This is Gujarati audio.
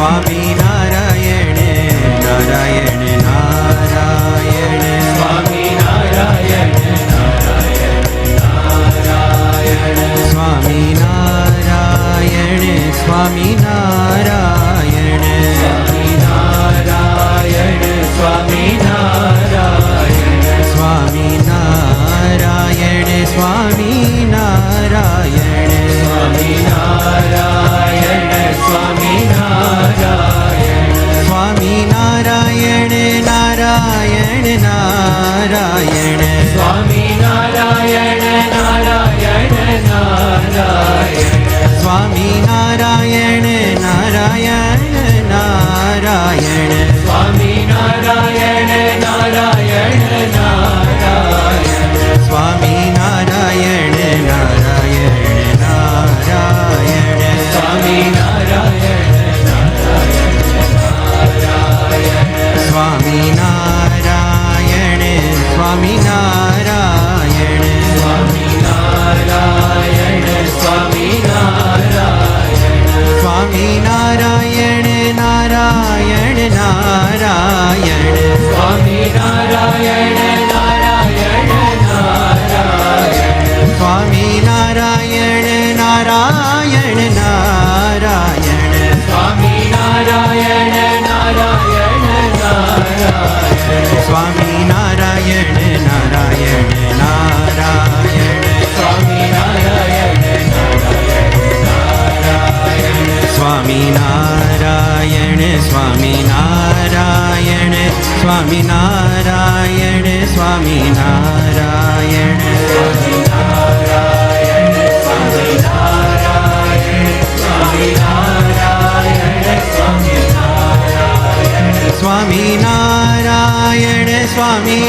સ્વામી નારાયણ નારાયણ નારાયણ સ્વામી નારાયણ નારાયણ નારાયણ સ્વામી નારાયણ સ્વામી નારાયણ સ્વામી નારાયણ સ્વામી નારાયણ સ્વામી નારાયણ સ્વામી નારાયણ સ્વામી નારાયણ સ્વામી નારાયણ સ્વામી નારાયણ નારાયણ નારાયણ સ્વામી નારાયણ નારાયણ નારાયણ સ્વામી નારાયણ નારાયણ નારાયણ સ્વામી નારાયણ નારાયણ નારાયણ સ્વામી નારાયણ નારાયણ નારાયણ સ્વામી નારાયણ સ્વામી નારાયણ સ્વામી નારાયણ સ્વામી નારાયણ સ્વામી નારાયણ સ્વામી નારાયણ નારાયણ નારાયણ સ્વામી નારાયણ નારાયણ નારાયણ સ્વામી નારાયણ નારાયણ નારાયણ સ્વામી નારાયણ નારાયણ નારાયણ સ્વામી નારાયણ નારાયણ નારાયણ સ્વામી નારાયણ નારાયણ સ્વામી નારાયણ સ્વામી નારાયણ સ્વામી નારાયણ સ્વામી નારાયણ સ્વામી નારાયણ સ્વામી નારાયણ સ્વામી નારાયણ સ્વામી નારાયણ સ્વામી નારાયણ સ્વામી